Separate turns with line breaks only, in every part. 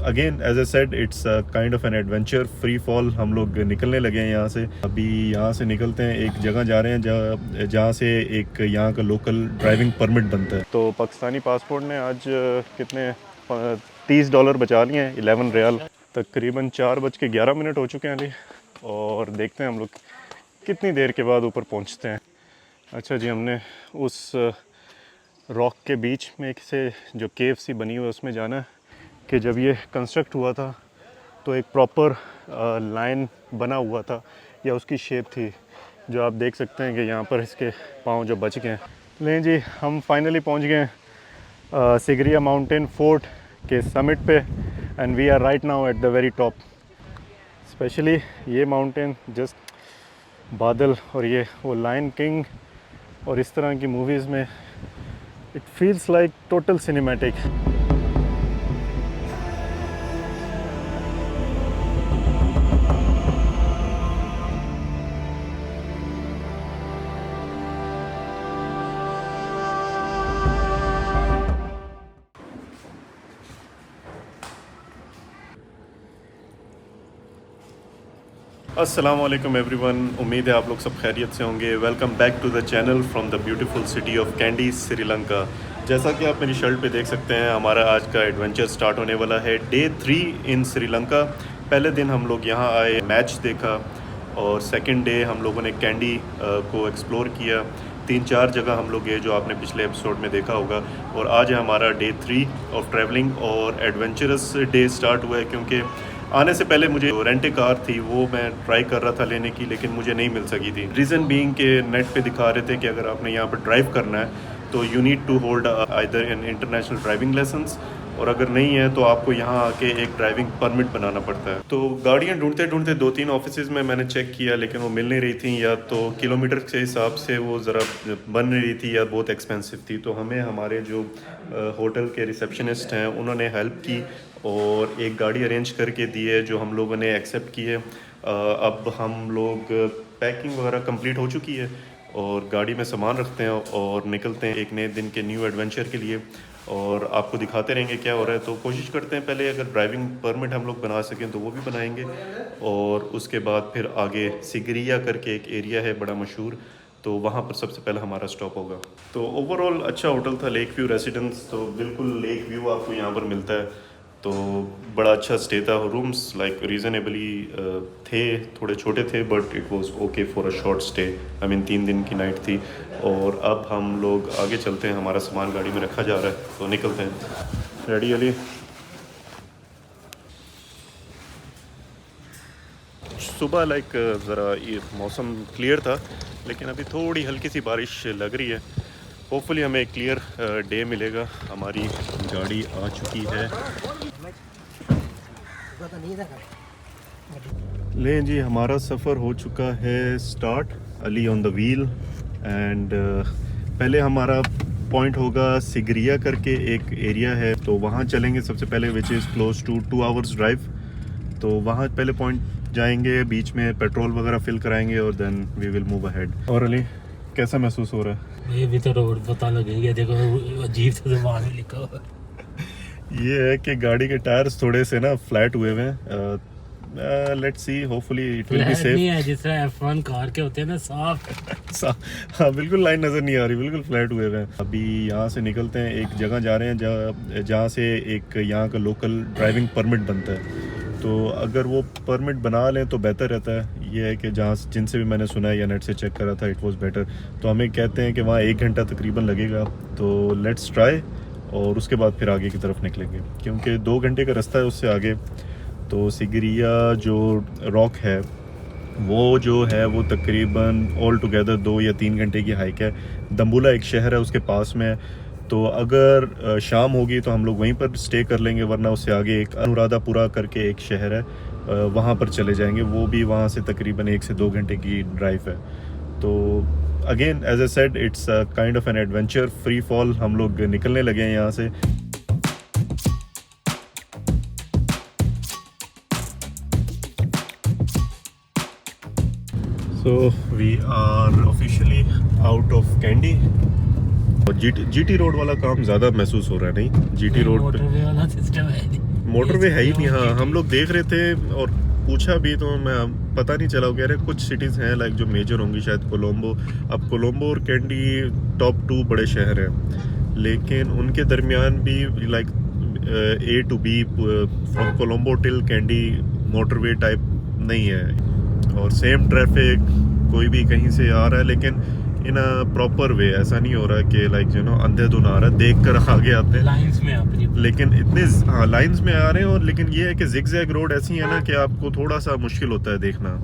Again as I said it's kind of an adventure, free fall हम लोग निकलने लगे हैं यहाँ से। अभी यहाँ से निकलते हैं, एक जगह जा रहे हैं जहाँ से एक यहाँ का लोकल ड्राइविंग परमिट बनता है। तो पाकिस्तानी पासपोर्ट ने आज कितने $30 बचा लिए हैं, 11 रियाल। तकरीबन 4:11 हो चुके हैं अभी, और देखते हैं हम लोग कितनी देर के बाद ऊपर पहुँचते हैं। अच्छा जी, हमने उस रॉक के बीच में से जो केव सी बनी हुई है उसमें जाना है कि जब ये कंस्ट्रक्ट हुआ था तो एक प्रॉपर लाइन बना हुआ था या उसकी शेप थी, जो आप देख सकते हैं कि यहाँ पर इसके पाँव जो बच गए हैं। लें जी, हम फाइनली पहुँच गए हैं सिगरिया माउंटेन फोर्ट के समिट पे, and we are right now at the very top. Specially ये माउंटेन, जस्ट बादल और ये वो लायन किंग और इस तरह की मूवीज़ में it feels like total cinematic. अस्सलामुअलैकुम एवरीवन, उम्मीद है आप लोग सब खैरियत से होंगे। Welcome back to the channel from the beautiful city of Kandy, Sri Lanka. जैसा कि आप मेरी शर्ट पे देख सकते हैं, हमारा आज का एडवेंचर स्टार्ट होने वाला है डे 3 इन श्रीलंका। पहले दिन हम लोग यहाँ आए, मैच देखा, और सेकंड डे हम लोगों ने कैंडी को एक्सप्लोर किया। 3-4 जगह हम लोग गए जो आपने पिछले एपिसोड में देखा होगा। और आज है हमारा डे 3 ऑफ ट्रैवलिंग, और एडवेंचरस डे स्टार्ट हुआ है क्योंकि आने से पहले मुझे रेंट ए कार थी, वो मैं ट्राई कर रहा था लेने की, लेकिन मुझे नहीं मिल सकी थी। रीज़न बीइंग के नेट पे दिखा रहे थे कि अगर आपने यहाँ पर ड्राइव करना है तो you need to hold either an international driving license, और अगर नहीं है तो आपको यहाँ आके एक ड्राइविंग परमिट बनाना पड़ता है। तो गाड़ियाँ ढूंढते ढूंढते 2-3 ऑफिसेज में मैंने चेक किया, लेकिन वो मिल नहीं रही थी, या तो किलोमीटर के हिसाब से वो ज़रा बन नहीं रही थी या बहुत एक्सपेंसिव थी। तो हमें हमारे जो होटल के रिसेप्शनिस्ट हैं उन्होंने हेल्प की और एक गाड़ी अरेंज करके दी है जो हम लोगों ने एक्सेप्ट की है। अब हम लोग पैकिंग वगैरह कंप्लीट हो चुकी है और गाड़ी में सामान रखते हैं और निकलते हैं एक नए दिन के न्यू एडवेंचर के लिए, और आपको दिखाते रहेंगे क्या हो रहा है। तो कोशिश करते हैं पहले अगर ड्राइविंग परमिट हम लोग बना सकें तो वो भी बनाएंगे, और उसके बाद फिर आगे सिगरिया करके एक एरिया है बड़ा मशहूर, तो वहाँ पर सबसे पहले हमारा स्टॉप होगा। तो ओवरऑल अच्छा होटल था, लेक व्यू रेसिडेंस, तो बिल्कुल लेक व्यू आपको यहाँ पर मिलता है। तो बड़ा अच्छा स्टे था। रूम्स लाइक रीज़नेबली थे, थोड़े छोटे थे, but it was okay for a short stay. I mean 3 दिन की नाइट थी। और अब हम लोग आगे चलते हैं, हमारा सामान गाड़ी में रखा जा रहा है, तो निकलते हैं। रेडी अली? सुबह लाइक ज़रा ये मौसम क्लियर था, लेकिन अभी थोड़ी हल्की सी बारिश लग रही है। होपफुली हमें क्लियर डे मिलेगा। हमारी गाड़ी आ चुकी है। लें जी, हमारा सफ़र हो चुका है start. Ali on the wheel, and पहले हमारा पॉइंट होगा सिगरिया करके एक एरिया है, तो वहाँ चलेंगे सबसे पहले, which is close to 2 hours drive. तो वहाँ पहले पॉइंट जाएंगे, बीच में पेट्रोल वगैरह फिल कराएंगे और then we will move ahead. और अली, कैसा महसूस हो रहा है?
ये भी तो रोड पता लगेगा, देखो अजीब से ज़बान में लिखा हुआ है।
ये है कि गाड़ी के टायर्स थोड़े से ना फ्लैट हुए हुए हैं। Let's see, hopefully it will be safe.
नहीं है जिस तरह F1 कार के होते हैं ना, साफ
हाँ, बिल्कुल लाइन नज़र नहीं आ रही, बिल्कुल फ्लैट हुए हुए हैं। अभी यहाँ से निकलते हैं, एक जगह जा रहे हैं जहाँ से एक यहाँ का लोकल ड्राइविंग परमिट बनता है। तो अगर वो परमिट बना लें तो बेहतर रहता है। ये है कि जहाँ जिनसे भी मैंने सुना है या नेट से चेक करा था, इट वाज बेटर। तो हमें कहते हैं कि वहाँ 1 घंटा तकरीबन लगेगा, तो लेट्स ट्राई, और उसके बाद फिर आगे की तरफ निकलेंगे, क्योंकि 2 घंटे का रास्ता है उससे आगे। तो सिगरिया जो रॉक है वो तकरीबन ऑल टुगेदर 2 या 3 घंटे की हाइक है। दम्बुला एक शहर है उसके पास में, तो अगर शाम होगी तो हम लोग वहीं पर स्टे कर लेंगे, वरना उससे आगे एक अनुराधापुरा करके एक शहर है, वहाँ पर चले जाएंगे। वो भी वहाँ से तकरीबन 1 से 2 घंटे की ड्राइव है। तो again as I said it's kind of an adventure, free fall हम लोग निकलने लगे हैं यहाँ से। So we are officially out of Kandy. और जीटी रोड वाला काम ज़्यादा महसूस हो रहा है, नहीं? जीटी रोड पे
मोटरवे वाला सिस्टम है।
मोटरवे है ही नहीं। हाँ,
GT
हम लोग देख रहे थे और पूछा भी तो मैं पता नहीं चला। वो कह रहे कुछ सिटीज़ हैं लाइक जो मेजर होंगी, शायद कोलंबो। अब कोलंबो और कैंडी टॉप 2 बड़े शहर हैं, लेकिन उनके दरमियान भी like A to B from Colombo till candy motorway type नहीं है। और सेम ट्रैफिक, कोई भी कहीं से आ रहा है लेकिन इन अ प्रॉपर वे। ऐसा नहीं हो रहा कि लाइक यू नो अंधेधुन आ रहा है, देख कर आगे आते हैं
लाइंस में अपनी,
लेकिन इतने हाँ लाइंस में आ रहे हैं। और लेकिन ये है कि जिगजैग रोड ऐसी है ना कि आपको थोड़ा सा मुश्किल होता है देखना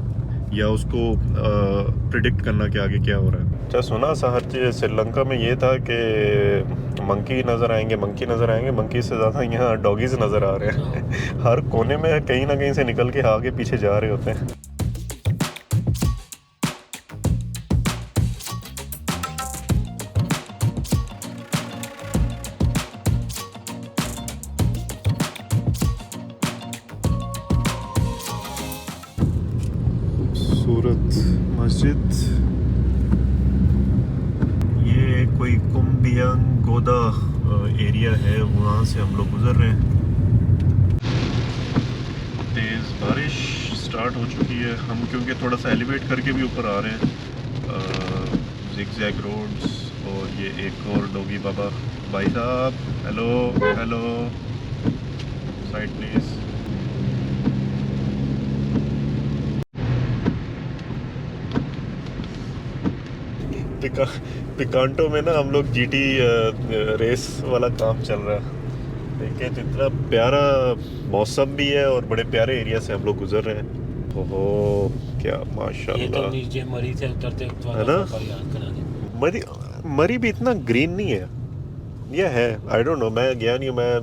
या उसको प्रिडिक्ट करना कि आगे क्या हो रहा है। अच्छा सुना हर चीज़ श्रीलंका में ये था कि मंकी नज़र आएंगे, मंकी नज़र आएंगे। मंकी से ज़्यादा यहाँ डॉगीज नज़र आ रहे हैं हर कोने में कहीं ना कहीं से निकल के आगे पीछे जा रहे होते हैं। खूबसूरत मस्जिद, ये कोई कुम्बियांग गोदा एरिया है, वहाँ से हम लोग गुजर रहे हैं। तेज़ बारिश स्टार्ट हो चुकी है। हम क्योंकि थोड़ा सा एलिवेट करके भी ऊपर आ रहे हैं, जिगजैग रोड्स। और ये एक और डॉगी बाबा भाई साहब, hello hello, side please. Picanto में ना हम लोग जीटी रेस वाला काम चल रहा है। देखिए इतना प्यारा मौसम भी है और बड़े प्यारे एरिया से हम लोग गुजर रहे हैं। ओहो क्या
ये तो
माशाल्लाह।
नीचे मरी से उतरते
है ना?
याद करा दे।
मरी मरी भी इतना ग्रीन नहीं है। ये है, आई डोंट नो, मैं गया नहीं। मैं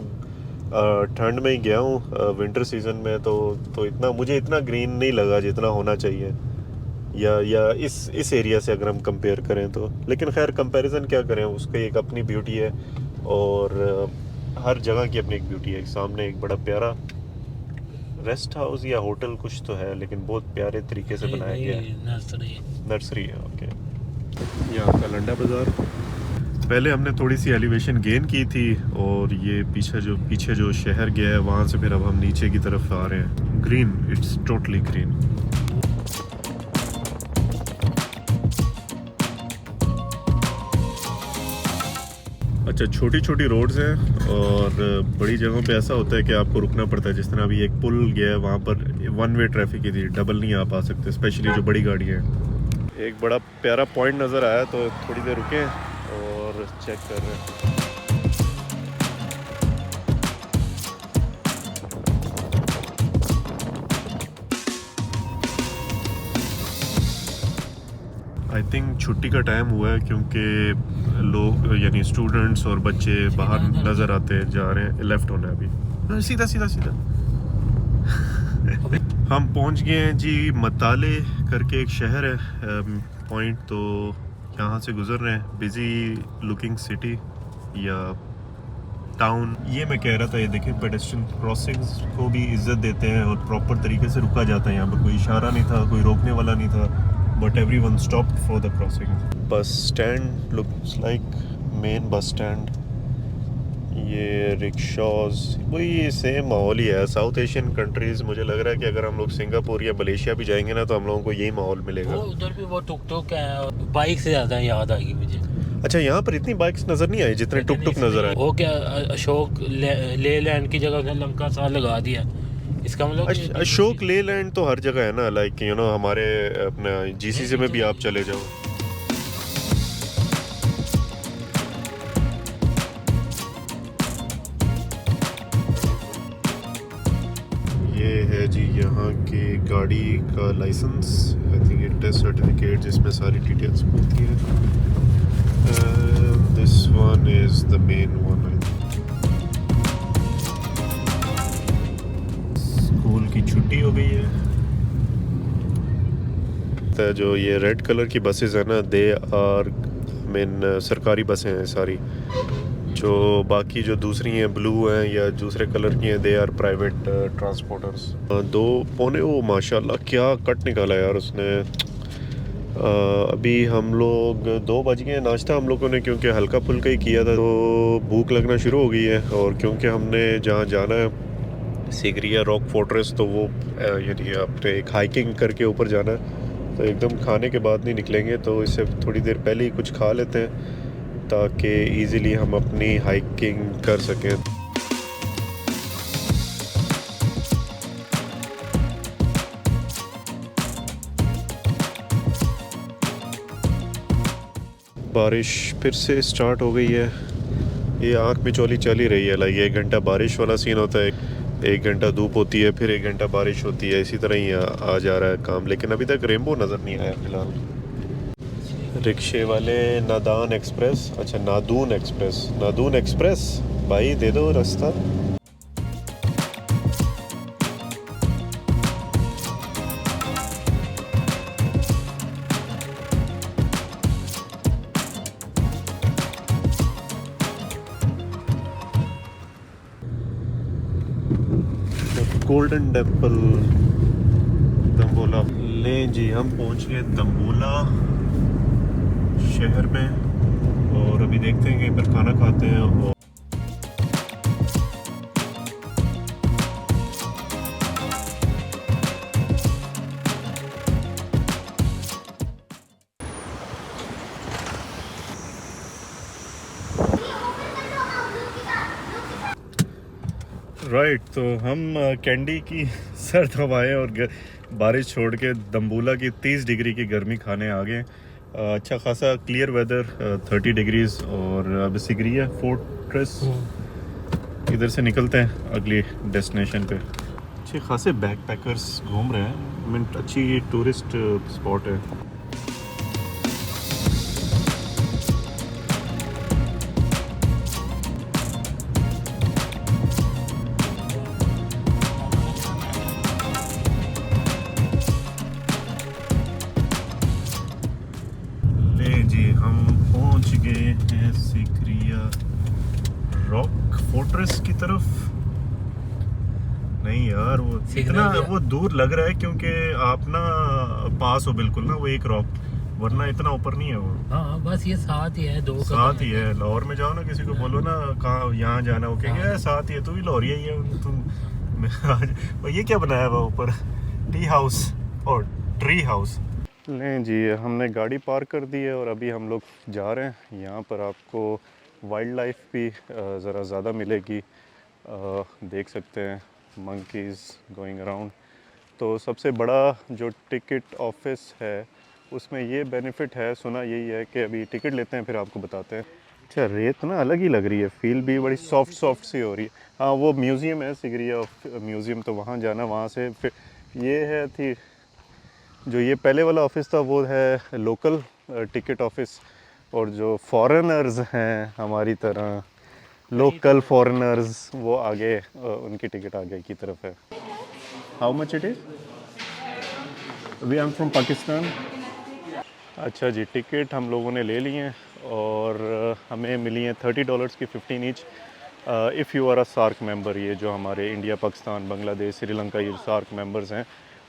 ठंड में ही गया हूँ, विंटर सीजन में, तो इतना मुझे इतना ग्रीन नहीं लगा जितना होना चाहिए, या इस एरिया से अगर हम कंपेयर करें तो। लेकिन खैर कंपैरिजन क्या करें, उसकी एक अपनी ब्यूटी है और हर जगह की अपनी एक ब्यूटी है। सामने एक बड़ा प्यारा रेस्ट हाउस या होटल कुछ तो है, लेकिन बहुत प्यारे तरीके से बनाया गया है। नर्सरी है, ओके। यहाँ का लंडा बाज़ार। पहले हमने थोड़ी सी एलिवेशन गेन की थी और ये पीछे जो शहर गया है वहाँ से फिर अब हम नीचे की तरफ आ रहे हैं। Green, it's totally green. अच्छा, छोटी छोटी रोड्स हैं और बड़ी जगहों पे ऐसा होता है कि आपको रुकना पड़ता है। जिस तरह अभी एक पुल गया है, वहाँ पर वन वे ट्रैफिक ही थी, डबल नहीं आ पा सकते, स्पेशली जो बड़ी गाड़ियाँ हैं। एक बड़ा प्यारा पॉइंट नज़र आया तो थोड़ी देर रुके और चेक कर रहे हैं। आई थिंक छुट्टी का टाइम हुआ है क्योंकि लोग यानी स्टूडेंट्स और बच्चे बाहर नज़र आते जा रहे हैं। लेफ़्ट होना है अभी, सीधा सीधा सीधा। हम पहुंच गए हैं जी। मताले करके एक शहर है पॉइंट, तो यहाँ से गुजर रहे हैं। बिजी लुकिंग सिटी या टाउन। ये मैं कह रहा था, ये देखिए पेडेस्ट्रियन क्रॉसिंग्स को भी इज्जत देते हैं और प्रॉपर तरीके से रुका जाता है। यहाँ पर कोई इशारा नहीं था, कोई रोकने वाला नहीं था, but everyone stopped for the crossing. Bus stand looks like main bus stand. ये रिक्शाज, वही सेम माहौल ही है। साउथ एशियन कंट्रीज, मुझे लग रहा है कि अगर हम लोग सिंगापुर या मलेशिया भी जाएंगे ना तो हम लोगों को यही माहौल मिलेगा।
उधर भी वो टुक टुक है, बाइक से ज़्यादा याद आएगी मुझे।
अच्छा, यहाँ पर इतनी बाइक्स नज़र नहीं आई जितने टुक टुक नज़र आए।
वो क्या अशोक ले लैंड की जगह उसने लंका सा लगा दिया, इसका मतलब
अशोक ले लैंड तो हर जगह है ना, लाइक यू नो हमारे अपना जीसीसी में भी आप चले जाओ। ये है जी यहाँ की गाड़ी का लाइसेंस, आई थिंक ये टेस्ट सर्टिफिकेट जिसमें सारी डिटेल्स मिलती है। This one is the main one. School की छुट्टी हो गई है। जो ये रेड कलर की बसेस है ना, दे आर सरकारी बसें हैं सारी। जो बाकी जो दूसरी हैं ब्लू हैं या दूसरे कलर की हैं, दे आर प्राइवेट ट्रांसपोर्टर्स। 2:45, ओ माशाल्लाह क्या कट निकाला यार उसने। अभी हम लोग 2 बज गए। नाश्ता हम लोगों ने क्योंकि हल्का फुल्का ही किया था तो भूख लगना शुरू हो गई है। और क्योंकि हमने जहाँ जाना है सिगरिया रॉक फोर्ट्रेस, तो वो यानी आपने एक हाइकिंग करके ऊपर जाना है, तो एकदम खाने के बाद नहीं निकलेंगे, तो इससे थोड़ी देर पहले ही कुछ खा लेते हैं ताकि इजीली हम अपनी हाइकिंग कर सकें। बारिश फिर से स्टार्ट हो गई है। ये आँख में चोली चल ही रही है। लाइक 1 घंटा बारिश वाला सीन होता है, 1 घंटा धूप होती है, फिर 1 घंटा बारिश होती है, इसी तरह ही आ जा रहा है काम। लेकिन अभी तक रेनबो नज़र नहीं आया फ़िलहाल। रिक्शे वाले नादान एक्सप्रेस, अच्छा नादून एक्सप्रेस, नादून एक्सप्रेस भाई दे दो रास्ता। Golden temple Dambulla. ले जी, हम पहुंच गए दम्बोला शहर में, और अभी देखते हैं कहीं पर खाना खाते हैं। और राइट, तो हम कैंडी की सर्द हवाएं और बारिश छोड़ के दम्बोला की 30 डिग्री की गर्मी खाने आ गए। अच्छा खासा क्लियर वेदर, 30 डिग्रीज। और अब सिगरिया फोर्ट्रेस इधर से निकलते हैं अगली डेस्टिनेशन पे। अच्छे खासे बैकपैकर्स घूम रहे हैं। मीन अच्छी टूरिस्ट स्पॉट है। ले जी, हम पहुंच गए हैं सिगरिया रॉक फोर्ट्रेस की तरफ। नहीं यार, वो इतना वो दूर लग रहा है क्योंकि आप ना पास हो बिल्कुल ना, वो एक रॉक, वरना इतना ऊपर नहीं है वो।
हाँ बस ये साथ ही है, 2
साथ ही है। लाहौर में जाओ ना, किसी को बोलो ना कहाँ यहाँ जाना, हो कहेंगे साथ ही है, तू भी लाहौरिया ही है तुम। और ये क्या बनाया हुआ ऊपर, टी हाउस और ट्री हाउस। नहीं जी, हमने गाड़ी पार्क कर दी है और अभी हम लोग जा रहे हैं। यहाँ पर आपको वाइल्ड लाइफ भी ज़रा ज़्यादा मिलेगी। देख सकते हैं मंकीज़ गोइंग अराउंड। तो सबसे बड़ा जो टिकट ऑफिस है उसमें ये बेनिफिट है, सुना यही है कि अभी टिकट लेते हैं फिर आपको बताते हैं। अच्छा, रेत ना अलग ही लग रही है, फील भी बड़ी सॉफ्ट सॉफ्ट सी हो रही है। हाँ, वो म्यूज़ियम है सिगरिया म्यूज़ियम, तो वहाँ जाना, वहाँ से फिर ये है थी जो ये पहले वाला ऑफिस था वो है लोकल टिकट ऑफिस। और जो फॉरेनर्स हैं हमारी तरह, लोकल फॉरेनर्स, वो आगे उनकी टिकट आगे की तरफ है। How much it is? V am from Pakistan. अच्छा जी, टिकट हम लोगों ने ले लिए हैं और हमें मिली हैं $30 की 15 each. If you are a SAARC member, ये जो हमारे इंडिया, पाकिस्तान, बांग्लादेश, श्रीलंका ये सार्क मेंबर्स हैं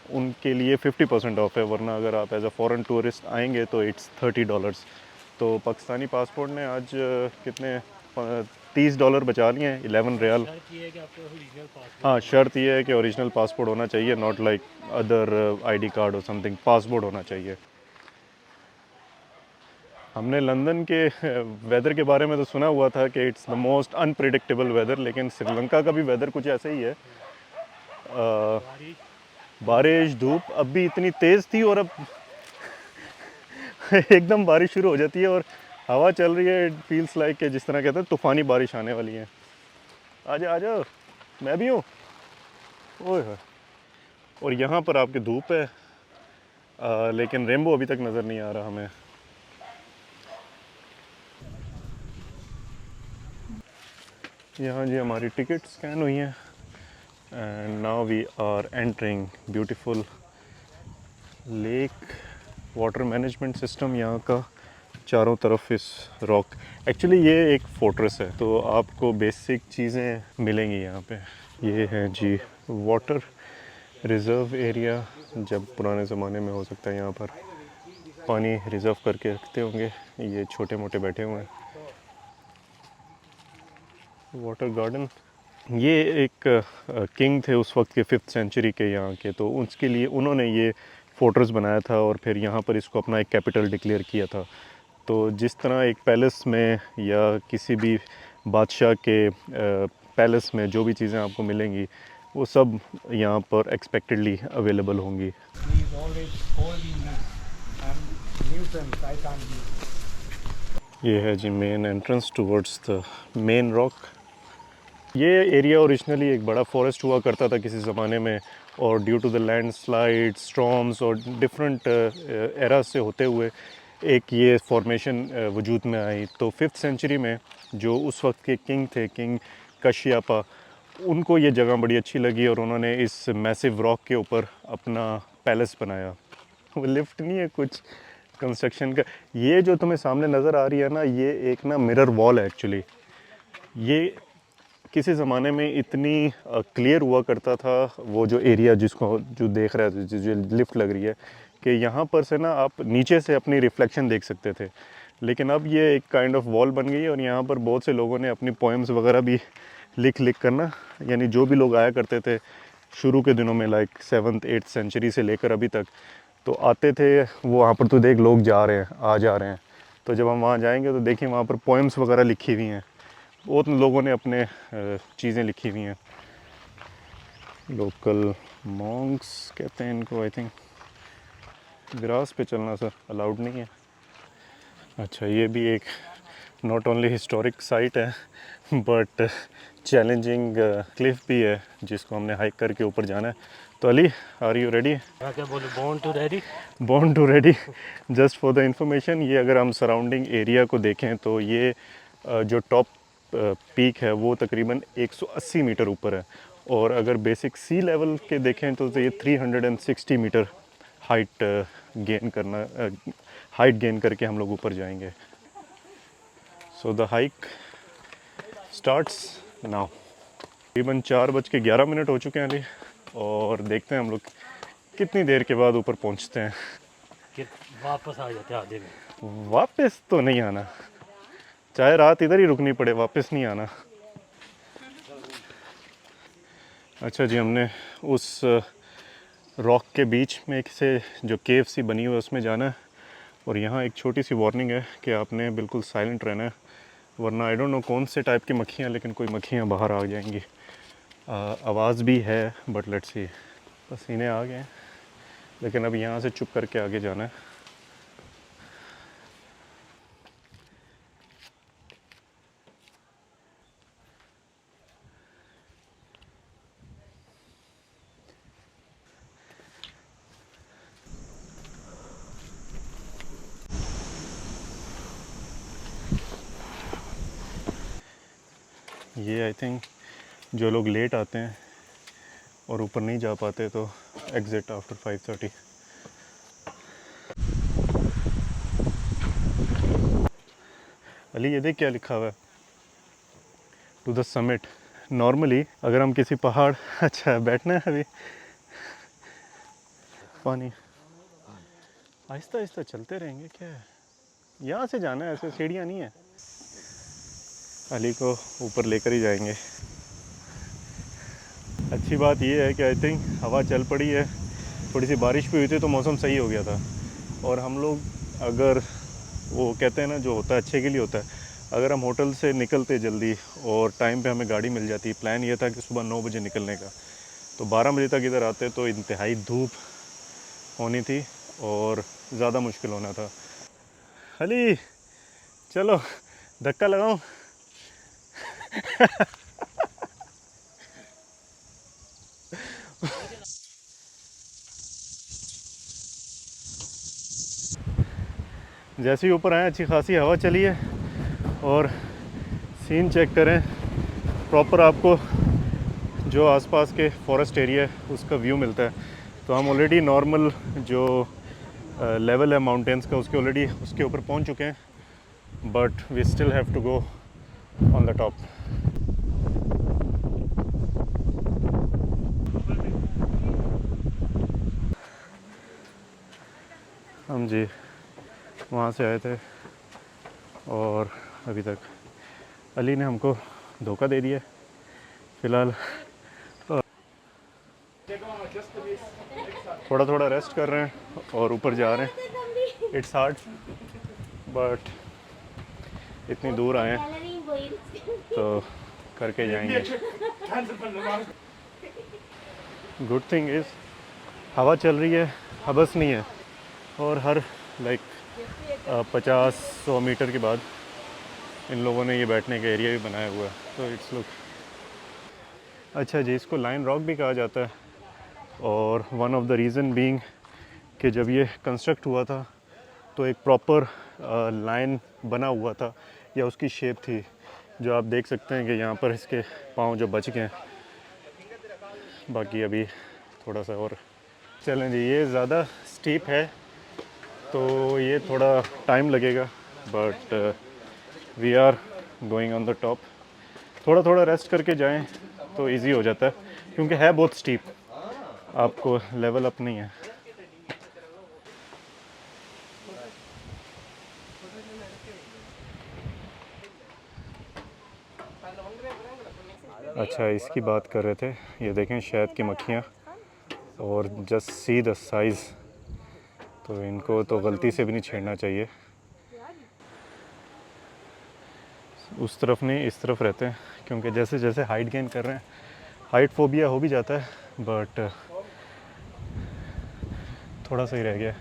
उनके लिए 50% ऑफ है, वरना अगर आप एज अ फॉरेन टूरिस्ट आएंगे तो इट्स $30। तो पाकिस्तानी पासपोर्ट ने आज कितने $30 बचा लिए हैं, 11 रियाल। हाँ, शर्त ये है कि ओरिजिनल पासपोर्ट होना चाहिए, not like other ID card और समथिंग, पासपोर्ट होना चाहिए। हमने लंदन के वेदर के बारे में तो सुना हुआ था कि it's the most unpredictable weather, लेकिन श्रीलंका का भी वेदर कुछ ऐसा ही है। बारिश धूप अब भी इतनी तेज़ थी और अब एकदम बारिश शुरू हो जाती है और हवा चल रही है। इट फील्स लाइक कि जिस तरह कहते हैं तूफ़ानी बारिश आने वाली है। आजा आजा, मैं भी हूँ। ओए होए। और यहाँ पर आपकी धूप है, लेकिन रेनबो अभी तक नज़र नहीं आ रहा हमें। यहाँ जी हमारी टिकट स्कैन हुई है and now we are entering beautiful lake. Water management system यहाँ का चारों तरफ इस रॉक। एक्चुअली ये एक फोर्ट्रेस है, तो आपको बेसिक चीज़ें मिलेंगी यहाँ पे। ये है जी वाटर रिज़र्व एरिया। जब पुराने ज़माने में हो सकता है यहाँ पर पानी रिज़र्व करके रखते होंगे, ये छोटे मोटे बैठे हुए हैं। वाटर गार्डन ये एक किंग थे उस वक्त के 5th सेंचुरी के यहाँ के, तो उसके लिए उन्होंने ये फोर्ट्रेस बनाया था और फिर यहाँ पर इसको अपना एक कैपिटल डिक्लेयर किया था। तो जिस तरह एक पैलेस में या किसी भी बादशाह के पैलेस में जो भी चीज़ें आपको मिलेंगी वो सब यहाँ पर एक्सपेक्टेडली अवेलेबल होंगी।
He's always holding this and nuisance I can't use.
ये है जी main entrance towards the main rock. ये एरिया ओरिजिनली एक बड़ा फॉरेस्ट हुआ करता था किसी ज़माने में, और due to the landslide, storms और डिफरेंट एरा से होते हुए एक ये फॉर्मेशन वजूद में आई। तो 5th सेंचुरी में जो उस वक्त के किंग थे, किंग कश्यपा, उनको ये जगह बड़ी अच्छी लगी और उन्होंने इस मैसिव रॉक के ऊपर अपना पैलेस बनाया। वो लिफ्ट नहीं है कुछ कंस्ट्रक्शन का। ये जो तुम्हें सामने नज़र आ रही है ना, ये एक ना मिरर वॉल है एक्चुअली। ये किसी ज़माने में इतनी क्लियर हुआ करता था वो जो एरिया जिसको जो देख रहा है, जो लिफ्ट लग रही है, कि यहाँ पर से ना आप नीचे से अपनी रिफ्लेक्शन देख सकते थे। लेकिन अब ये एक काइंड ऑफ वॉल बन गई है और यहाँ पर बहुत से लोगों ने अपनी पोएम्स वगैरह भी लिख कर ना, यानी जो भी लोग आया करते थे शुरू के दिनों में, लाइक 7th 8th सेंचुरी से लेकर अभी तक, तो आते थे वो वहाँ पर। तो देख लोग जा रहे हैं, आ जा रहे हैं, तो जब हम वहाँ जाएंगे तो देखिए वहाँ पर पोएम्स वगैरह लिखी हुई हैं, बहुत लोगों ने अपने चीज़ें लिखी हुई हैं। लोकल मॉन्क्स कहते हैं इनको, आई थिंक। ग्रास पे चलना सर अलाउड नहीं है। अच्छा, ये भी एक नॉट ओनली हिस्टोरिक साइट है बट चैलेंजिंग क्लिफ भी है जिसको हमने हाइक करके ऊपर जाना है। तो अली, आर यू रेडी?
क्या बोले, born to ready?
Born to ready. Just for the information, ये अगर हम सराउंडिंग एरिया को देखें तो ये जो टॉप पीक है वो तकरीबन 180 मीटर ऊपर है, और अगर बेसिक सी लेवल के देखें तो ये 360 मीटर हाइट गेन करके हम लोग ऊपर जाएंगे। So the hike starts now. तकरीबन 4:11 हो चुके हैं अली, और देखते हैं हम लोग कितनी देर के बाद ऊपर पहुंचते हैं।
कि वापस आ जाते आधे में।
वापस तो नहीं आना, चाहे रात इधर ही रुकनी पड़े, वापस नहीं आना। अच्छा जी, हमने उस रॉक के बीच में से जो केव सी बनी हुई है उसमें जाना है, और यहाँ एक छोटी सी वार्निंग है कि आपने बिल्कुल साइलेंट रहना है, वरना आई डोंट नो कौन से टाइप की मक्खियाँ, लेकिन कोई मक्खियाँ बाहर आ जाएंगी। आवाज़ भी है बट लेट्स सी। पसीने आ गए हैं, लेकिन अब यहाँ से चुप करके आगे जाना है। ये आई थिंक जो लोग लेट आते हैं और ऊपर नहीं जा पाते तो एग्ज़िट आफ्टर 5:30। अली, ये देख क्या लिखा हुआ है, टू द समिट। नॉर्मली अगर हम किसी पहाड़ अच्छा बैठना है अभी, पानी आहिस्ता आहिस्ता चलते रहेंगे, क्या है यहाँ से जाना है, ऐसे सीढ़ियाँ नहीं है। अली को ऊपर लेकर ही जाएंगे। अच्छी बात ये है कि आई थिंक हवा चल पड़ी है, थोड़ी सी बारिश भी हुई थी तो मौसम सही हो गया था। और हम लोग, अगर वो कहते हैं ना जो होता है अच्छे के लिए होता है, अगर हम होटल से निकलते जल्दी और टाइम पे हमें गाड़ी मिल जाती, प्लान ये था कि सुबह 9 बजे निकलने का, तो 12 बजे तक इधर आते तो इंतहाई धूप होनी थी और ज़्यादा मुश्किल होना था। अली चलो, धक्का लगाऊं? जैसे ही ऊपर आए अच्छी खासी हवा चली है, और सीन चेक करें प्रॉपर, आपको जो आसपास के फॉरेस्ट एरिया है उसका व्यू मिलता है। तो हम ऑलरेडी नॉर्मल जो लेवल है माउंटेन्स का उसके ऊपर पहुंच चुके हैं, but we still have to go on the top. हम जी वहाँ से आए थे और अभी तक अली ने हमको धोखा दे दिया फ़िलहाल थोड़ा थोड़ा रेस्ट कर रहे हैं और ऊपर जा रहे हैं। इट्स हार्ड बट इतनी दूर आए हैं तो करके जाएंगे। गुड थिंग इज़ हवा चल रही है, हबस नहीं है, और हर लाइक 50-100 मीटर के बाद इन लोगों ने ये बैठने का एरिया भी बनाया हुआ है, तो इट्स लुक अच्छा जी। इसको लाइन रॉक भी कहा जाता है, और one of the reason being कि जब ये कंस्ट्रक्ट हुआ था तो एक प्रॉपर लाइन बना हुआ था या उसकी शेप थी, जो आप देख सकते हैं कि यहाँ पर इसके पाँव जो बच गए हैं। बाकी अभी थोड़ा सा और चलें जी। ये ज़्यादा स्टीप है तो ये थोड़ा टाइम लगेगा, but we are going on the top. थोड़ा थोड़ा रेस्ट करके जाएं तो इजी हो जाता है, क्योंकि है बहुत स्टीप, आपको लेवल अप नहीं है। अच्छा, इसकी बात कर रहे थे। ये देखें शहद की मक्खियाँ, और जस्ट सी द साइज़, तो इनको तो गलती से भी नहीं छेड़ना चाहिए। उस तरफ नहीं, इस तरफ रहते हैं, क्योंकि जैसे जैसे हाइट गेन कर रहे हैं, हाइट फोबिया हो भी जाता है, बट थोड़ा सा ही रह गया।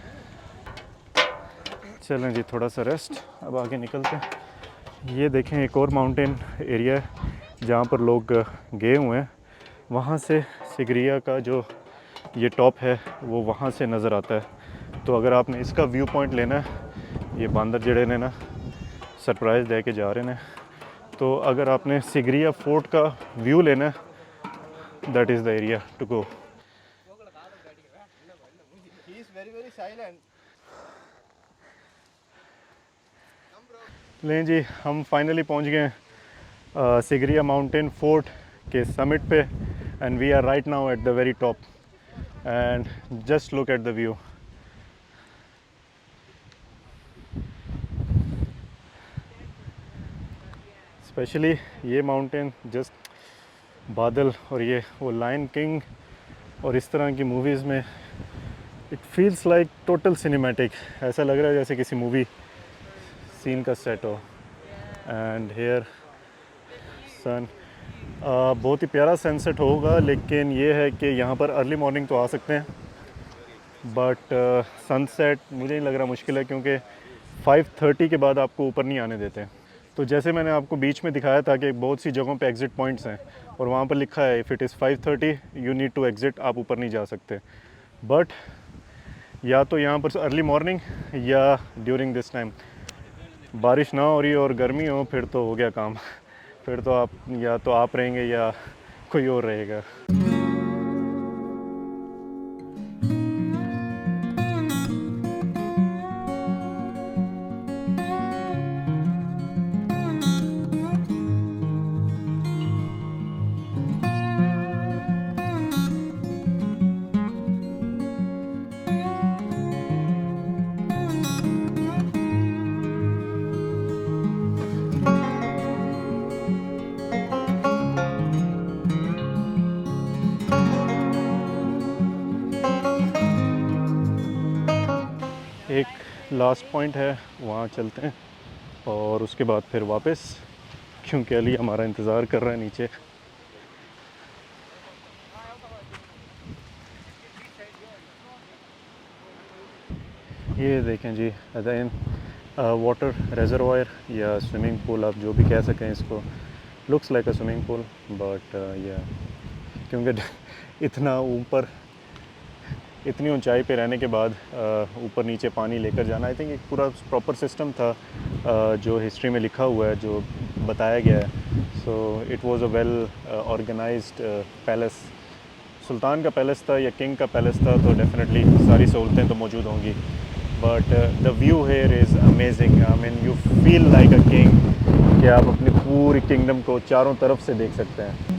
चलें जी, थोड़ा सा रेस्ट, अब आगे निकलते हैं। ये देखें एक और माउंटेन एरिया है जहाँ पर लोग गए हुए हैं। वहाँ से सिगरिया का जो ये टॉप है वो वहाँ से नज़र आता है। तो अगर आपने इसका व्यू पॉइंट लेना है, ये बांदर जड़े ने ना सरप्राइज़ दे के जा रहे हैं, तो अगर आपने सिगरिया फोर्ट का व्यू लेना है, that is the area to go. लें जी, हम फाइनली पहुंच गए सिगरिया माउंटेन फोर्ट के समिट पे, and we are right now at the very top, and just look at the view. Specially ये माउंटेन, जस्ट बादल, और ये वो लायन किंग और इस तरह की मूवीज़ में it feels like total cinematic. ऐसा लग रहा है जैसे किसी मूवी सीन का सेट हो। एंड हेयर सन, बहुत ही प्यारा सनसेट होगा, लेकिन ये है कि यहाँ पर अर्ली मॉर्निंग तो आ सकते हैं, बट सनसेट मुझे नहीं लग रहा मुश्किल है, क्योंकि 5:30 के बाद आपको ऊपर नहीं आने देते। तो जैसे मैंने आपको बीच में दिखाया था कि बहुत सी जगहों पे एग्ज़िट पॉइंट्स हैं, और वहाँ पर लिखा है if it is 5:30 you need to exit, आप ऊपर नहीं जा सकते। बट या तो यहाँ पर अर्ली मॉर्निंग या ड्यूरिंग दिस टाइम बारिश ना हो रही और गर्मी हो, फिर तो हो गया काम। फिर तो आप या तो आप रहेंगे या कोई और रहेगा। एक लास्ट पॉइंट है, वहाँ चलते हैं, और उसके बाद फिर वापस, क्योंकि अली हमारा इंतज़ार कर रहा है नीचे। ये देखें जी, अदैन वाटर रेजरवायर या स्विमिंग पूल, आप जो भी कह सकें इसको, looks like a swimming pool, but या क्योंकि इतना ऊपर, इतनी ऊंचाई पे रहने के बाद ऊपर नीचे पानी लेकर जाना, आई थिंक एक पूरा प्रॉपर सिस्टम था जो हिस्ट्री में लिखा हुआ है, जो बताया गया है। So it was a well organised palace. सुल्तान का पैलेस था या किंग का पैलेस था, तो डेफिनेटली सारी सहूलतें तो मौजूद होंगी, but the view here is amazing. I mean you feel like a king, कि आप अपनी पूरी किंगडम को चारों तरफ से देख सकते हैं।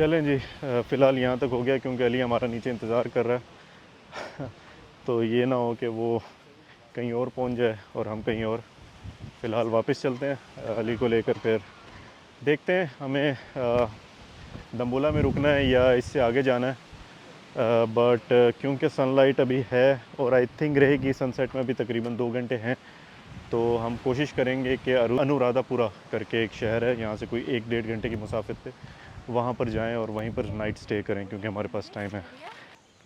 चलें जी, फ़िलहाल यहाँ तक हो गया क्योंकि अली हमारा नीचे इंतज़ार कर रहा है तो ये ना हो कि वो कहीं और पहुँच जाए और हम कहीं और। फ़िलहाल वापस चलते हैं अली को लेकर, फिर देखते हैं हमें दम्बोला में रुकना है या इससे आगे जाना है। बट क्योंकि सनलाइट अभी है और आई थिंक रहेगी सनसेट में भी तकरीबन 2 घंटे हैं, तो हम कोशिश करेंगे कि अनुराधापुरा करके एक शहर है, यहाँ से कोई 1-1.5 घंटे की मुसाफिर पे, वहाँ पर जाएं और वहीं पर नाइट स्टे करें क्योंकि हमारे पास टाइम है।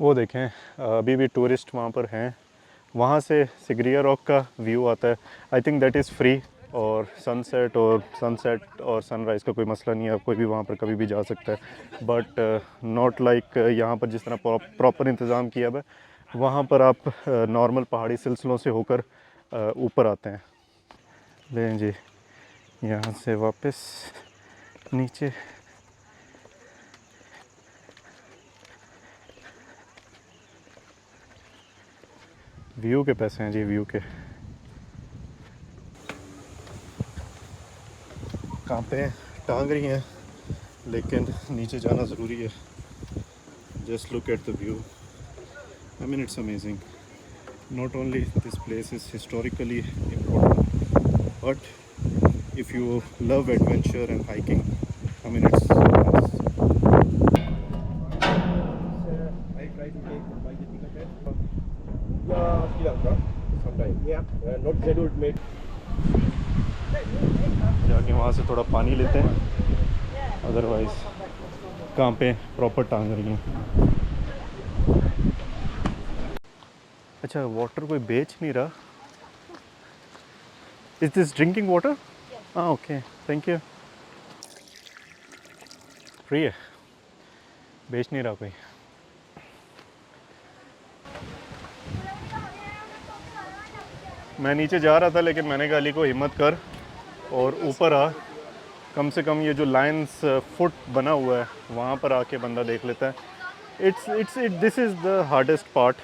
वो देखें अभी भी टूरिस्ट वहाँ पर हैं। वहाँ से सिगरिया रॉक का व्यू आता है, I think that is free. और सनसेट और सनराइज़ का कोई मसला नहीं है, आप कोई भी वहाँ पर कभी भी जा सकता है। बट नॉट लाइक यहाँ पर जिस तरह प्रॉपर इंतज़ाम किया हुआ है, वहाँ पर आप नॉर्मल पहाड़ी सिलसिलों से होकर ऊपर आते हैं। लें जी, यहाँ से वापस नीचे। व्यू के पैसे हैं जी, व्यू के। कांपे टांग रही हैं लेकिन नीचे जाना ज़रूरी है। Just look at the view, I mean it's amazing. Not only this place is historically important, but if you love adventure and hiking, I mean it's
I try to take by the ticket. Sri Lanka sometime. Yeah. Not scheduled mate.
जाके वहाँ से थोड़ा पानी लेते हैं, otherwise कांपे proper टांग रही हैं। अच्छा, वाटर कोई बेच नहीं रहा। Is this drinking water? हाँ, ओके, थैंक यू। फ्री है, बेच नहीं रहा कोई। मैं नीचे जा रहा था लेकिन मैंने कहा अली को हिम्मत कर और ऊपर आ, कम से कम ये जो लायंस फुट बना हुआ है वहाँ पर आके बंदा देख लेता है। This is the hardest part.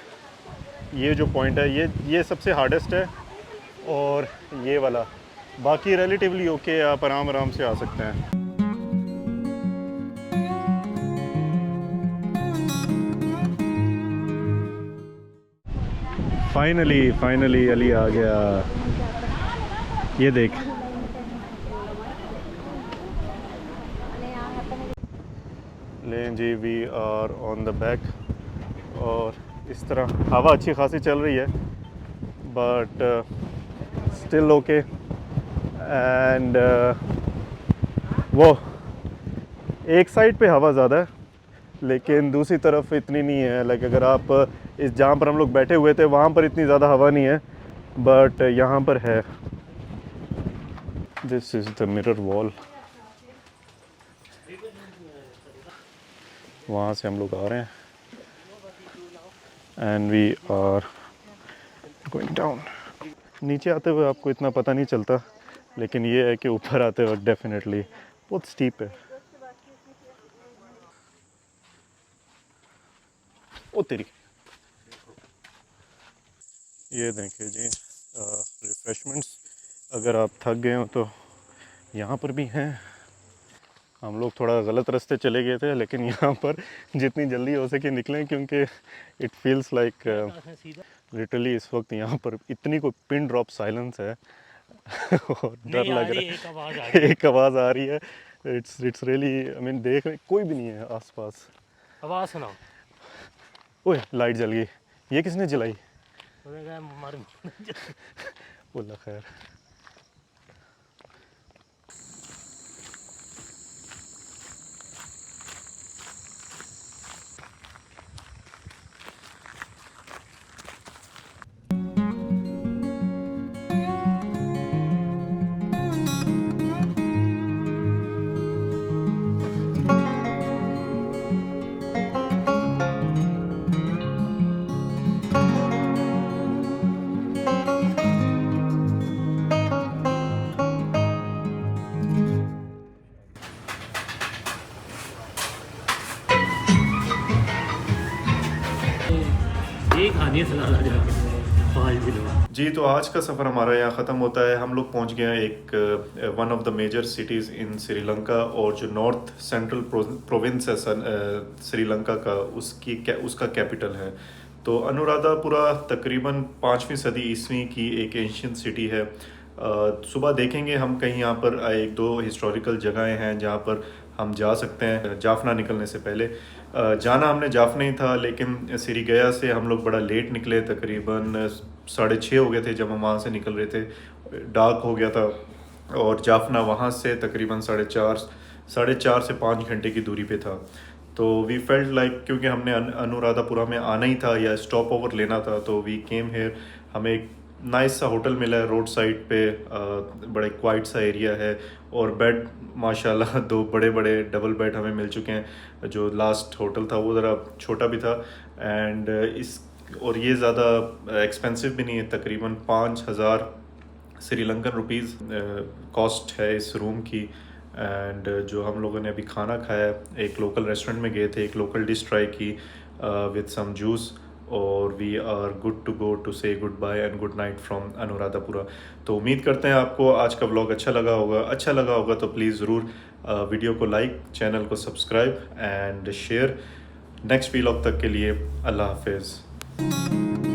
ये जो पॉइंट है ये सबसे हार्डेस्ट है, और ये वाला बाकी रिलेटिवली ओके, आप आराम से आ सकते हैं। फाइनली अली आ गया। ये देख, लें जी, we are on the back. और इस तरह हवा अच्छी खासी चल रही है, बट स्टिल ओके। एंड वो एक साइड पे हवा ज़्यादा है लेकिन दूसरी तरफ इतनी नहीं है। लाइक अगर आप इस जहाँ पर हम लोग बैठे हुए थे वहाँ पर इतनी ज़्यादा हवा नहीं है, बट यहाँ पर है। This is the mirror wall. वहाँ से हम लोग आ रहे हैं and we are going down. नीचे आते हुए आपको इतना पता नहीं चलता, लेकिन ये है कि ऊपर आते वक्त डेफिनेटली बहुत स्टीप है। ओ तेरी, ये देखिए जी, रिफ़्रेशमेंट्स। अगर आप थक गए हो तो यहाँ पर भी हैं। हम लोग थोड़ा गलत रास्ते चले गए थे, लेकिन यहाँ पर जितनी जल्दी हो सके निकलें, क्योंकि इट फील्स लाइक लिटरली इस वक्त यहाँ पर इतनी कोई पिन ड्रॉप साइलेंस है और डर लग रहा है। एक आवाज़ आ रही है। इट्स रियली, आई मीन देख रहे कोई भी नहीं है आसपास।
आवाज़ सुनाओ।
ओए लाइट जल गई, ये किसने जलाई? बोला खैर।
ये खानी है सलाद जाके
माइल बिलो।
जी, तो आज का सफ़र हमारा यहाँ ख़त्म होता है। हम लोग पहुँच गए हैं एक one of the major cities in Sri Lanka, और जो नॉर्थ सेंट्रल प्रोविंस है श्रीलंका का, उसका कैपिटल है। तो अनुराधापुरा तकरीबन 5वीं सदी ईस्वी की एक एंशियंट सिटी है। सुबह देखेंगे हम कहीं यहाँ पर एक दो हिस्टोरिकल जगहें हैं जहाँ पर हम जा सकते हैं जाफना निकलने से पहले। जाना हमने जाफना ही था, लेकिन सिरीगया से हम लोग बड़ा लेट निकले, तकरीबन 6:30 हो गए थे जब हम वहाँ से निकल रहे थे। डार्क हो गया था, और जाफना वहाँ से तकरीबन 4:30 से 5 घंटे की दूरी पे था। तो वी फेल्ट लाइक, क्योंकि हमने अनुराधापुरा में आना ही था या स्टॉप ओवर लेना था, तो वी केम हेयर। हमें एक नाइस सा होटल मिला है रोड साइड पे, बड़ा क्वाइट सा एरिया है, और बेड माशाल्लाह 2 बड़े बड़े डबल बेड हमें मिल चुके हैं। जो लास्ट होटल था वो ज़रा छोटा भी था, एंड और ये ज़्यादा एक्सपेंसिव भी नहीं है। तकरीबन 5,000 श्रीलंकन रुपीज़ कॉस्ट है इस रूम की। एंड जो हम लोगों ने अभी खाना खाया, एक लोकल रेस्टोरेंट में गए थे, एक लोकल डिश ट्राई की विद सम जूस, और we are good to go to say goodbye and good night from Anuradhapura. तो उम्मीद करते हैं आपको आज का व्लॉग अच्छा लगा होगा। तो प्लीज़ ज़रूर वीडियो को लाइक, चैनल को subscribe and share. Next vlog तक के लिए अल्लाह हाफिज़।